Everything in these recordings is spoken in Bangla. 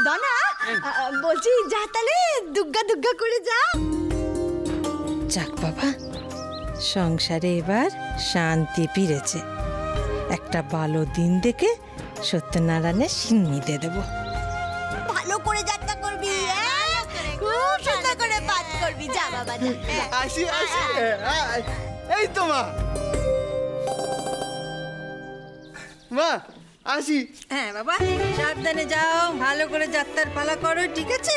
দনা বলছি যা তাহলে দুগ্গা দুগ্গা করে যা। যাক বাবা, সংসারে এবার শান্তি ফিরেছে। একটা ভালো দিন দেখে সত্যনারায়ণের সিন্নিতে দেবো। ভালো করে যাত্রা করবি, খুব সুন্দর করে পাঠ করবি। যা বাবা যা। আসি আসি। এই তো মা, মা আসি। হ্যাঁ বাবা, সাবধানে যাও, ভালো করে যাত্রার পালা করো, ঠিক আছে?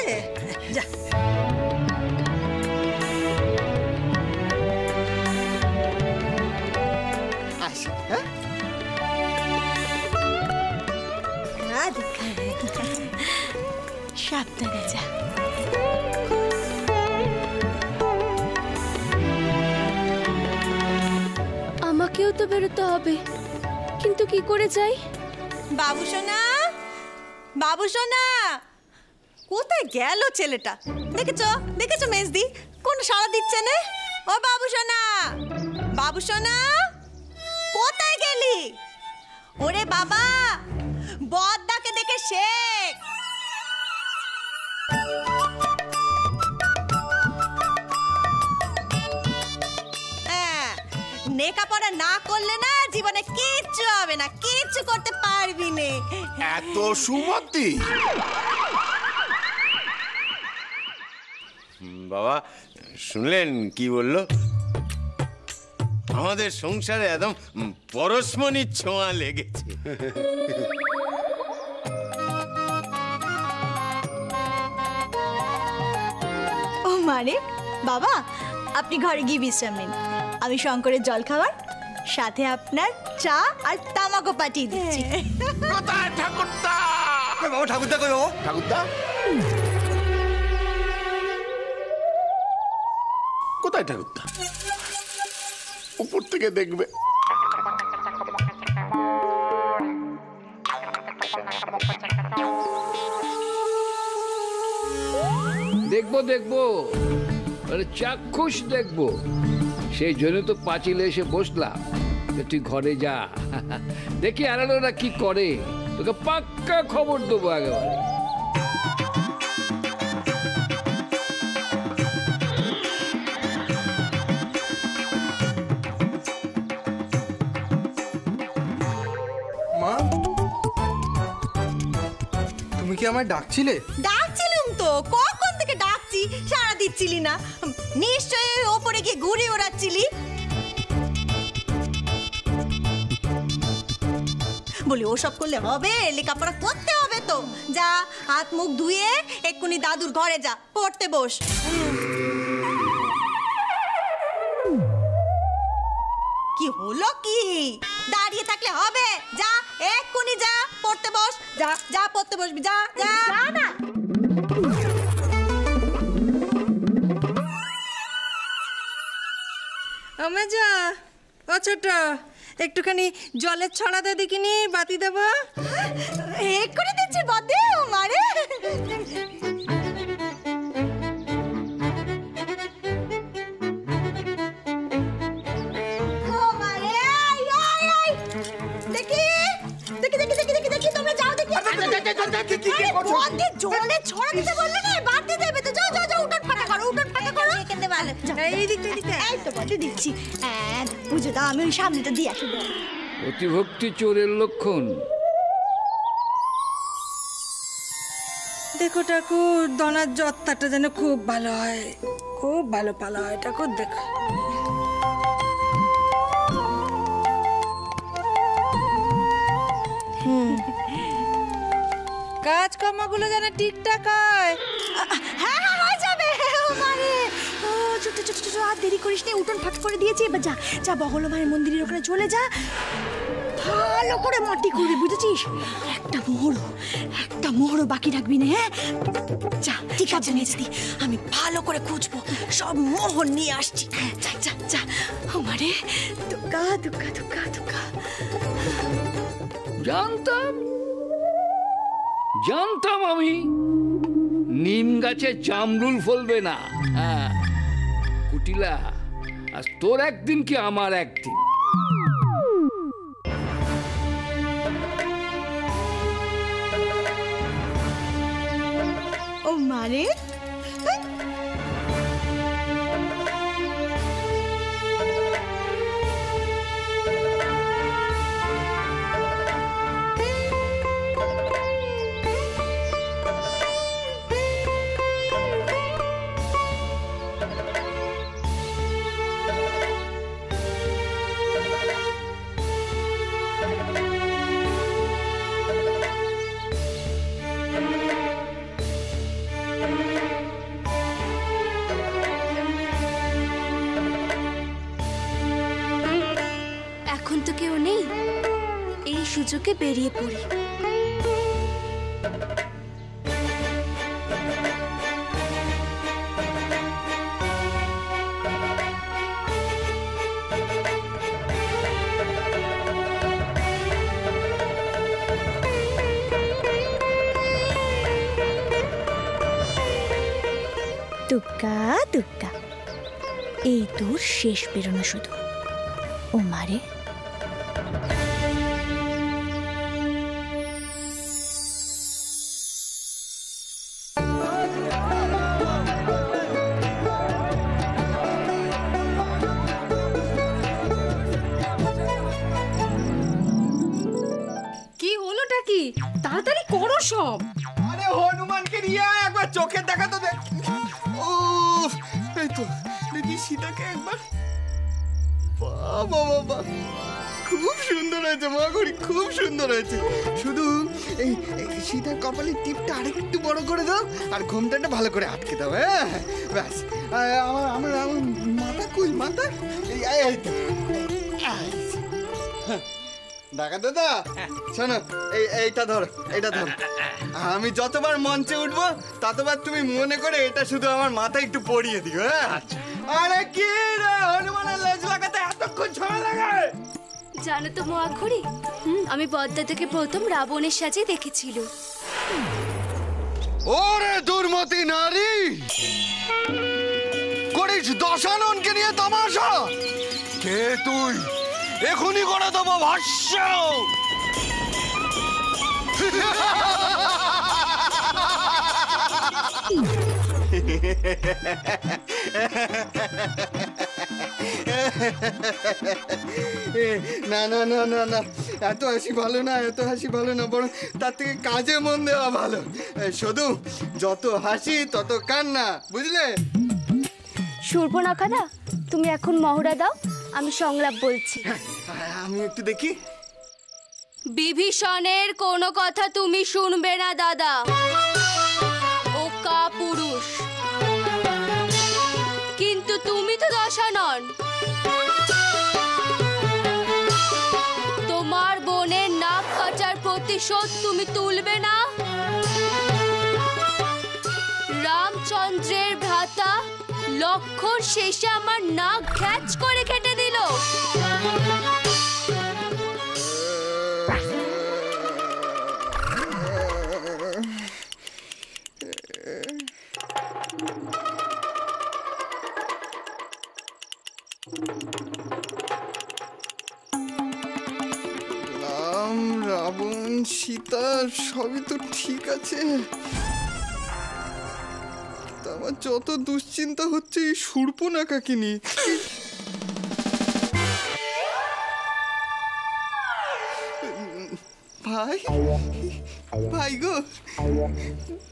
যা। আসি। হ্যাঁ সাবধানে যা। আমাকেও তো বেরোতে হবে, কিন্তু কি করে যাই? বাবু সোনা, বাবু সোনা, কোথায় গেল ছেলেটা? দেখেছো দেখেছো মেজদি, কোন সাড়া দিচ্ছে না? ও বাবু সোনা, বাবু সোনা, কোথায় গেলি? ওরে বাবা, বদ্দাকে দেখে শেখ। লেখাপড়া না করলে না জীবনে কিচ্ছু হবে না, কিচ্ছু করতে পারবি না। এত সুমতি বাবা, শুনলেন কি বললো? আমাদের সংসারে একদম পরশমণির ছোঁয়া লেগেছে। ও মানে বাবা, আপনি ঘরে গিয়ে বিশ্রাম নিন, আমি শঙ্করের জল খাবার সাথে আপনার চা আর তামাকও পাঠিয়ে দিচ্ছি। কোথায় ঠাকুরদা? বাবা ঠাকুরদা কই? বাবা ঠাকুরদা কোথায়? ঠাকুরদা উপর থেকে দেখবে। দেখবো দেখবো, চাক্ষুষ দেখবো, সেই জন্য তো পাঁচিলে এসে বসলাম। তুই ঘরে যা, দেখি আরালোরা কি করে, তোকে পাক্কা খবর দেবো একেবারে। মা, তুমি কি আমায় ডাকছিলে? ডাকছিলাম তো, কখন থেকে ডাকছি, সাড়া দিচ্ছিলি না। নিশ্চয়ই ওপরে গিয়ে ঘুরে ওড়াচ্ছিলি। বলি ওসব করলে হবে? লেখাপড়া করতে হবে তো। যা, হাত মুখ ধুয়ে এক্ষুনি দাদুর ঘরে যা, পড়তে বস। কি হলো কি? দাঁড়িয়ে থাকলে হবে? যা, এক্ষুনি যা, পড়তে বস। যা যা, পড়তে বসবি, যা যা না। যা, ও ছোট, একটুখানি জলের ছড়া দে দেখিনি, বাতি দেবো। এক্ষুনি দিচ্ছি বাদে। ও মারে, জলে ছড়া দিতে বললে না, বাতি দেবে তো। যাও যাও যাও, উঠোন ফাঁকা করো, উঠোন ফাঁকা করো। এই দিকটা এই তো বাতি দিচ্ছি। বুঝে দাও, আমি ওই সামনেটা দিয়ে আসি। অতিভক্তি চোরের লক্ষণ। দেখো ঠাকুর, দনার যত্তাটা যেন খুব ভালো হয়, খুব ভালো পালা হয় ঠাকুর। দেখো কাজকর্মগুলো যেন ঠিকঠাক হয়। হ্যাঁ হ্যাঁ, হয়ে যাবে। মারে, ও ছোট ছোট ছোট, আর দেরি করিস না, উঠোন ফাঁকা করে দিয়েছি। এবার যা যা, বগল মায়ের মন্দিরের ওখানে চলে যা, ভালো করে মাটি করবি, বুঝেছিস? একটা মোহরও বাকি রাখবি না। হ্যাঁ যা, ঠিক আছে মেজদি, আমি ভালো করে খুঁজবো, সব মোহর নিয়ে আসছি। যা যা যা। আমারে দুঃখা দুঃখা দুঃখা দুঃখা। জানতাম আমি নিম গাছে জামরুল ফলবে না। হ্যাঁ কুটিলা, আজ তোর একদিন কি আমার একদিন। মারে? এখন তো কেউ নেই, এই সুযোগে বেরিয়ে পড়ি। দুগ্গা দুগ্গা, এই তোর শেষ বেরোনো শুধু। ও মারে, কি হলোটা কি? তাড়াতাড়ি করো সব। আরে হনুমানকে নিয়ে আয়, একবার চোখের দেখা তো দেখ। ও এই তো দেখি সীতাকে একবার। বাবা বাবা, খুব সুন্দর হয়েছে মা গরি, খুব সুন্দর হয়েছে। শুধু এই সীতার কপালের টিপটা আরেকটু বড় করে দাও, আর ঘুমটাটা ভালো করে আটকে দাও। হ্যাঁ ব্যাস। আমার আমার আমার মাথা কই, মাথা এই তো। ডাকা দাদা শোনো, এইটা ধরো, এইটা ধরো। আমি যতবার মঞ্চে উঠবো ততবার তুমি মনে করে এটা শুধু আমার মাথায় একটু পরিয়ে দিও। হ্যাঁ আরে কি রে, হনুমানের লেজ লাগাতে এতক্ষণ সময় লাগে? জানো তো মহাখড়ি, আমি পদ্মা থেকে প্রথম রাবণের সাজে দেখেছিল। ওরে দুর্মতি নারী, করিস দশাননকে নিয়ে তামাশা? কে তুই? এখনই করে দেবো ভাষ্য। না না না না না, এত হাসি ভালো না, এত হাসি ভালো না, বরং তার থেকে কাজে মন দেওয়া ভালো। শুধু যত হাসি তত কান্না, বুঝলে? শূর্পণখাদা, তুমি এখন মহড়া দাও, আমি সংলাপ বলছি। আমি একটু দেখি। বিভীষণের কোনো কথা তুমি শুনবে না দাদা, ও কাপুরুষ। কিন্তু তুমি তো দশানন, তোমার বোনের নাক কাটার প্রতিশোধ তুমি তুলবে না? রামচন্দ্রের ভ্রাতা লক্ষণ শেষে আমার নাক ঘ্যাচ করে কেটে দিল। রাম রাবণ সীতা সবই তো ঠিক আছে, আমার যত দুশ্চিন্তা হচ্ছে এই শূর্পণখাকে নিয়ে। ভাই ভাই গো,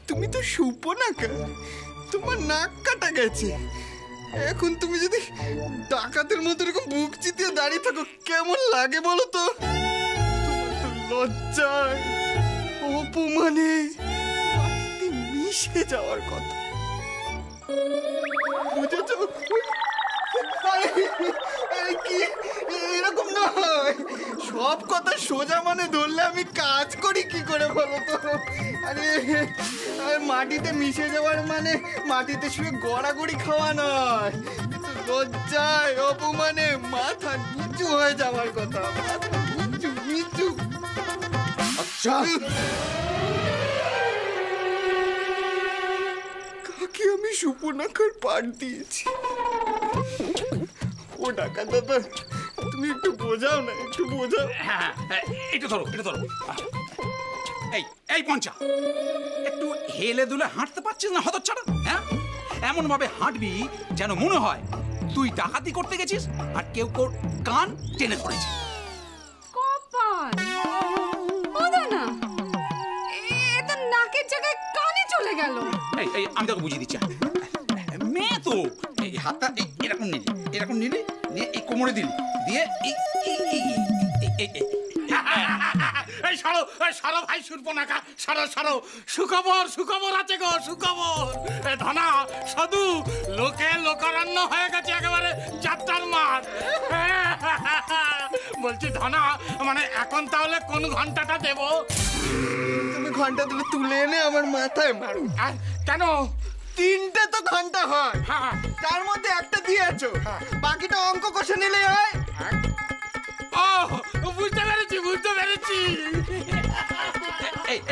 তুমি তো শূর্পণখা, তোমার নাক কাটা গেছে। এখন তুমি যদি ডাকাতের মতো এরকম বুক চিতিয়ে দাঁড়িয়ে থাকো কেমন লাগে বলো তো? তোমার তো লজ্জায় অপমানে মাটিতে মিশে যাওয়ার কথা, বুঝেছো? আরে কি এরকম নয়, সব কথা সোজা মানে ধরলে আমি কাজ করি কি করে বলো তো? আরে মাটিতে মিশে যাওয়ার মানে মাটিতে শুয়ে গড়াগড়ি খাওয়া নয়, লজ্জায় অপমানে মাথা নিচু হয়ে যাওয়ার কথা, মাথা নিচু নিচু। আচ্ছা কাকে আমি শূর্পণখার পাঠ দিয়েছি? ও ডাকাত দাদা, তুমি একটু বোঝাও না, একটু বোঝাও। হ্যাঁ এটা ধরো, এটা ধরো। এই এই পঞ্চা, একটু হেলে দুলে হাঁটতে পারছিস না হতচ্ছাড়া? হ্যাঁ, এমন ভাবে হাঁটবি যেন মনে হয় তুই ডাকাতি করতে গেছিস আর কেউ কান টেনে ধরেছে। কপাল ওদা না, এটা নাকের জায়গায় কানে চলে গেল। এই আমি তোকে বুঝিয়ে দিচ্ছি। মেয়ে তো এই হাতটা এরকম নিলি, এরকম নিলি, নিয়ে এই কোমরে দিলি, দিয়ে এই সরো, সরো ভাই সুরপনাকা, সরো সরো। সুখবর, সুখবর আছে গো, সুখবর। ধনা সাধু লোকে লোকারণ্য হয়ে গেছে একেবারে যাত্রার মাঠ। বলছি ধনা, মানে এখন তাহলে কোন ঘন্টাটা দেবো? তুমি ঘন্টা দুটো তুলে এনে আমার মাথায় মারো। আর কেন? 3টে তো ঘন্টা হয়, হ্যাঁ, তার মধ্যে একটা দিয়েছো, বাকিটা অঙ্ক কষে নিলেই হয়। ও বুঝতে পেরেছি, বুঝতে পেরেছি।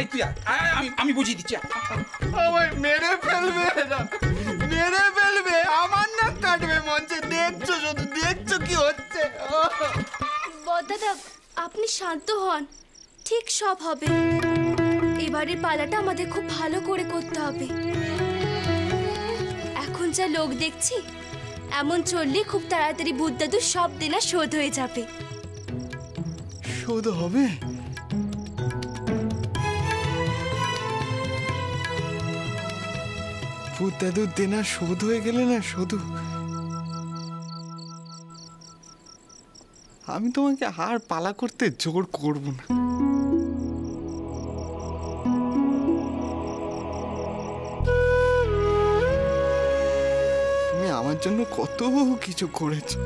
এই তুই আমি বুঝিয়ে দিচ্ছি। আমায় মেরে ফেলবে এরা, মেরে ফেলবে, আমার নাক কাটবে মঞ্চে। দেখছো, শুধু দেখছো কি হচ্ছে। বড়দাদা, আপনি শান্ত হন, ঠিক সব হবে। এবারের পালাটা আমাদের খুব ভালো করে করতে হবে। এখন যা লোক দেখছি, এমন চললে খুব তাড়াতাড়ি বুদ্ধদাদুর সব দেনা শোধ হয়ে যাবে। শোধ হবে? ভূত দাদুর দেনা শোধ হয়ে গেলে না শুধু, আমি তোমাকে আর পালা করতে জোর করব না। তুমি আমার জন্য কত কিছু করেছো।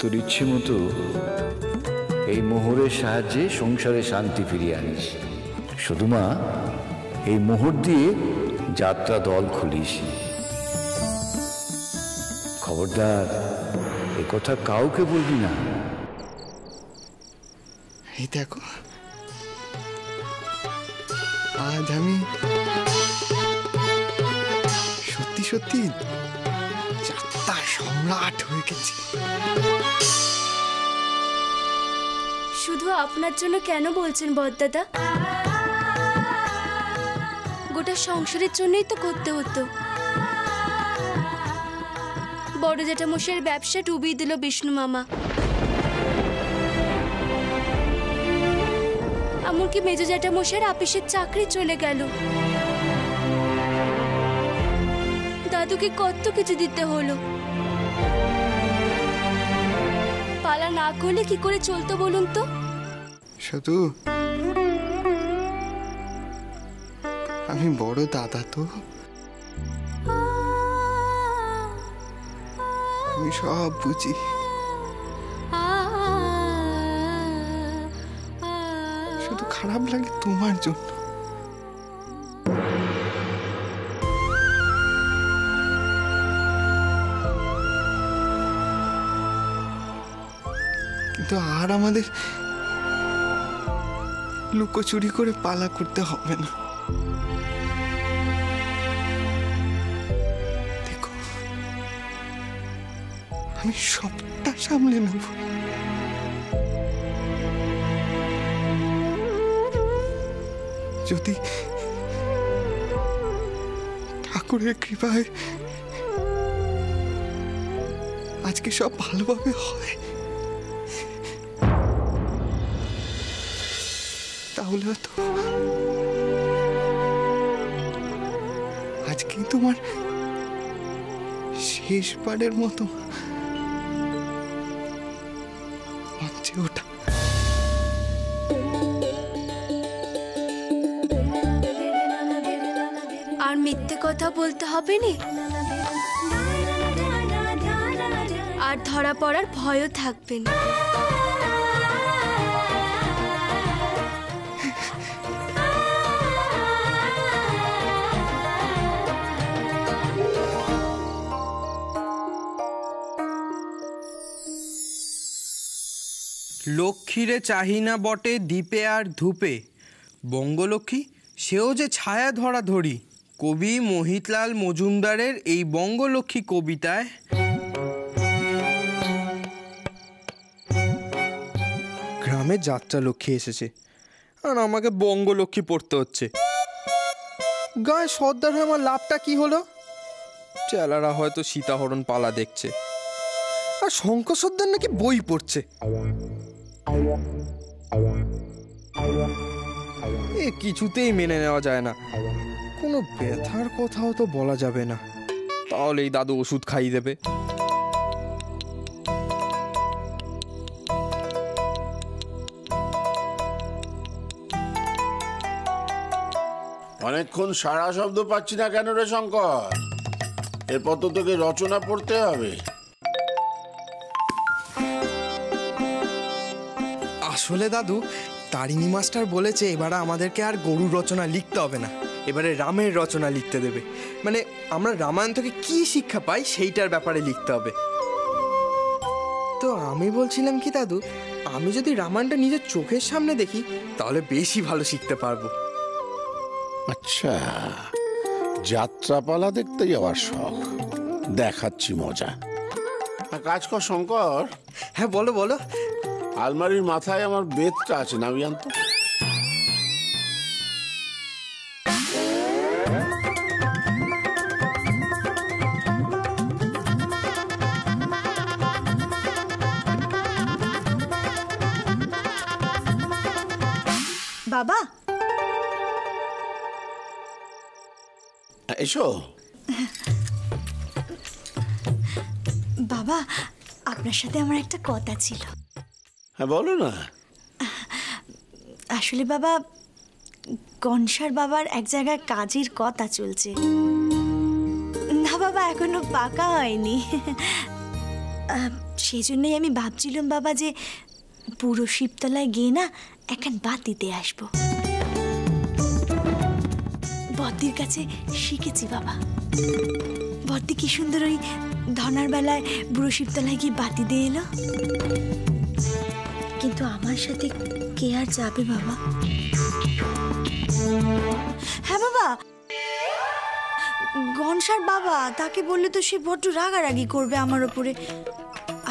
তোর ইচ্ছে মতো এই মোহরের সাহায্যে সংসারে শান্তি ফিরিয়ে আনিস। শুধু মা, এই মোহর দিয়ে যাত্রা দল খুলিস। খবরদার, এ কথা কাউকে বলবি না। এই দেখো, আজ আমি সত্যি সত্যি যাত্রা সম্রাট হয়ে গেছি। শুধু আপনার জন্য কেন বলছেন বড়দাদা? গোটা সংসারের জন্যই তো করতে হতো। বড় জ্যাঠামশাইয়ের ব্যবসা ডুবিয়ে দিল বিষ্ণু মামা, এমনকি মেজ জ্যাঠামশাইয়ের আপিসের চাকরি চলে গেল। দাদুকে কত কিছু দিতে হলো। পালা না করলে কি করে চলতো বলুন তো? শুধু আমি বড় দাদা তো, আমি সব বুঝি। শুধু খারাপ লাগে তোমার জন্য। কিন্তু আর আমাদের লুকোচুরি করে পালা করতে হবে না। দেখো, আমি সবটা সামলে নেব। যদি ঠাকুরের কৃপায় আজকে সব ভালোভাবে হয়, তাহলে হয়তো আজকেই তোমার শেষবারের মতো মঞ্চে ওঠা। আর মিথ্যে কথা বলতে হবে না, আর ধরা পড়ার ভয়ও থাকবে না। লক্ষ্মীরে চাহিনা বটে দ্বীপে আর ধূপে, বঙ্গলক্ষ্মী সেও যে ছায়া ধরা ধরি। কবি মোহিতলাল মজুমদারের এই বঙ্গলক্ষ্মী কবিতায় গ্রামে যাত্রা লক্ষ্মী এসেছে আর আমাকে বঙ্গলক্ষ্মী পড়তে হচ্ছে। গায়ে সর্দার হয়ে আমার লাভটা কি হলো? চেলারা হয়তো সীতাহরণ পালা দেখছে, আর শঙ্কর সর্দার নাকি বই পড়ছে। এ কিছুতেই মেনে নেওয়া যায় না। কোনো ব্যথার কথাও তো বলা যাবে না, তাহলেই দাদু ওষুধ খাইয়ে দেবে। অনেকক্ষণ সারা শব্দ পাচ্ছি না কেন রে শঙ্কর? এরপর তো তোকে রচনা পড়তে হবে। আসলে দাদু, তারিণী মাস্টার বলেছে এবারে আমাদেরকে আর গরুর রচনা লিখতে হবে না, এবারে রামের রচনা লিখতে দেবে। মানে আমরা রামায়ণ থেকে কি শিক্ষা পাই সেইটার ব্যাপারে লিখতে হবে। তো আমি বলছিলাম কি দাদু, আমি যদি রামায়ণটা নিজের চোখের সামনে দেখি তাহলে বেশি ভালো শিখতে পারবো। আচ্ছা, যাত্রাপালা দেখতে যাওয়ার শখ, দেখাচ্ছি মজা। কাজ কর শঙ্কর। হ্যাঁ বলো বলো। আলমারির মাথায় আমার বেতটা আছে, নাবি আনতো। বাবা, এসো। বাবা, আপনার সাথে আমার একটা কথা ছিল। হ্যাঁ বলো না। আসলে বাবা, গনসার বাবার এক জায়গায় কাজের কথা চলছে। না বাবা, এখনো পাকা হয়নি। সেই জন্যই আমি ভাবছিলাম বাবা যে পুরো শিবতলায় গিয়ে না একখান বাতি দিয়ে আসবো। বদ্দির কাছে শিখেছি বাবা। বদ্দি কি সুন্দর ওই ধনার বেলায় বুড়ো শিবতলায় গিয়ে বাতি দিয়ে এলো। কিন্তু আমার সাথে কে আর যাবে বাবা? হ্যাঁ বাবা, গনসার বাবা, তাকে বললে তো সে বড্ড রাগারাগি করবে আমার ওপরে।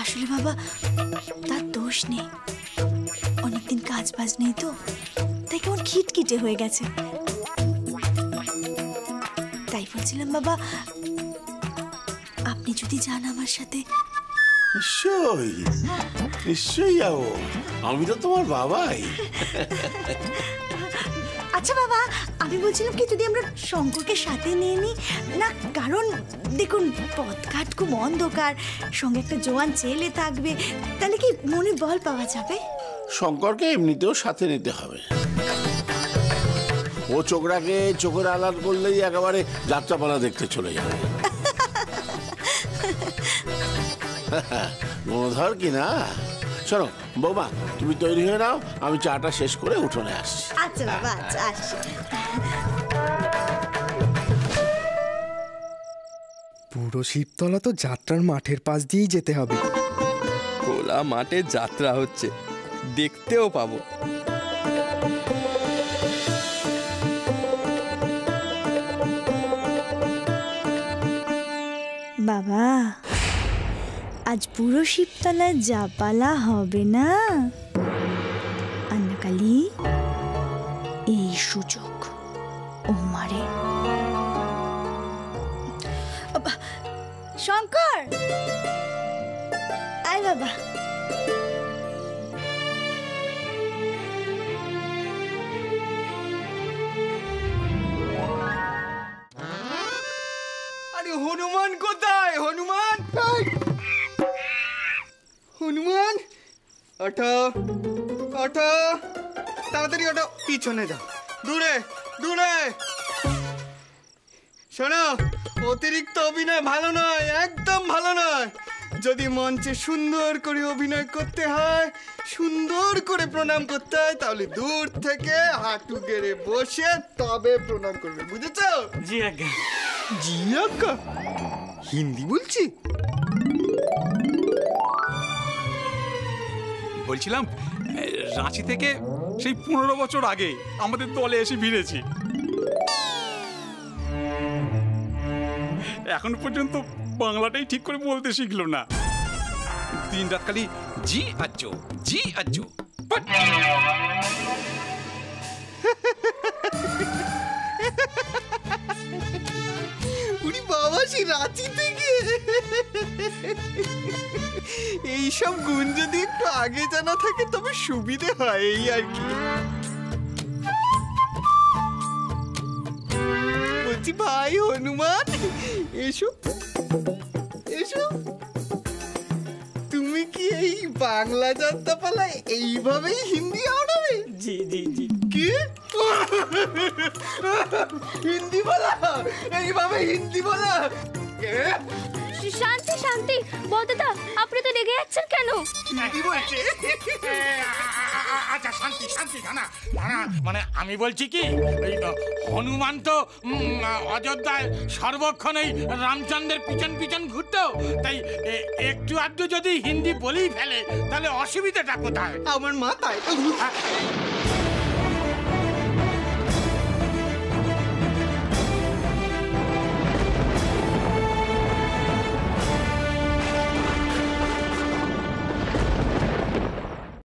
আসলে বাবা, তার দোষ নেই, অনেকদিন কাজ বাজ নেই তো, তাই কেমন খিটখিটে হয়ে গেছে। তাই বলছিলাম বাবা, আপনি যদি যান আমার সাথে। নিশ্চয়ই নিশ্চয়ই যাবো, আমি তো তোমার বাবাই। আচ্ছা বাবা, আমি বলছিলাম কি যদি আমরা শঙ্করকে সাথে নিয়ে নিই না, কারণ দেখুন পথঘাট খুব অন্ধকার, সঙ্গে একটা জোয়ান ছেলে থাকবে, তাহলে কি মনে বল পাওয়া যাবে। শঙ্করকে এমনিতেও সাথে নিতে হবে। ও চোখটাকে চোখের আলাদ করলেই একেবারে যাত্রাপালা দেখতে চলে যাবে। মনোধর কি না। শোনো বৌমা, তুমি তৈরি হয়ে নাও, আমি চাটা শেষ করে উঠোনে আসছি। আচ্ছা বাবা, আচ্ছা আসছি। পুরো শিবতলা তো যাত্রার মাঠের পাশ দিয়েই যেতে হবে। খোলা মাঠে যাত্রা হচ্ছে, দেখতেও পাবো। বাবা, আজ পুরো শিবতলায় যাপালা হবে না। আন্নাকালি, এই সুযোগ ও মারে। শঙ্কর, আয় বাবা। আরে হনুমান কোথায়? হনুমান, হনুমান, ওঠো ওঠো, তাড়াতাড়ি ওঠো, পিছনে যাও, দূরে দূরে। শোনো, অতিরিক্ত অভিনয় ভালো নয়, একদম ভালো নয়। যদি মঞ্চে সুন্দর করে অভিনয় করতে হয়, সুন্দর করে প্রণাম করতে হয়, তাহলে দূর থেকে হাঁটু গেড়ে বসে তবে প্রণাম করবে, বুঝেছো? জি আজ্ঞা। জি আজ্ঞা? হিন্দি বলছি। বলছিলাম রাঁচি থেকে সেই 15 বছর আগে আমাদের দলে এসে ভিড়েছি। এখন পর্যন্ত বাংলাটাই ঠিক করে বলতে শিখলো না। দিন রাত খালি জি আজো জি আজো। উনি বাবা সেই রাঁচি থেকে এইসব গুণ যদি একটু আগে জানা থাকে তবে সুবিধে হয়, এই আর কি। বলছি ভাই হনুমান, এসো এসো। তুমি কি এই বাংলা যাত্রাপালায় এইভাবেই হিন্দি আওড়াবে? জি জি জি। কি হিন্দি বলা? এইভাবে হিন্দি বলা? শান্তি শান্তি, বড়দাদা আপনি তো রেগে যাচ্ছেন কেন? হিন্দি বলছে। আচ্ছা শান্তি শান্তি ধানা ধানা, মানে আমি বলছি কি, ওই হনুমান তো অযোধ্যায় সর্বক্ষণ এই রামচন্দ্রের পিছন পিছন ঘুরতো, তাই একটু আধটু যদি হিন্দি বলেই ফেলে তাহলে অসুবিধাটা কোথায়? আমার মাথায়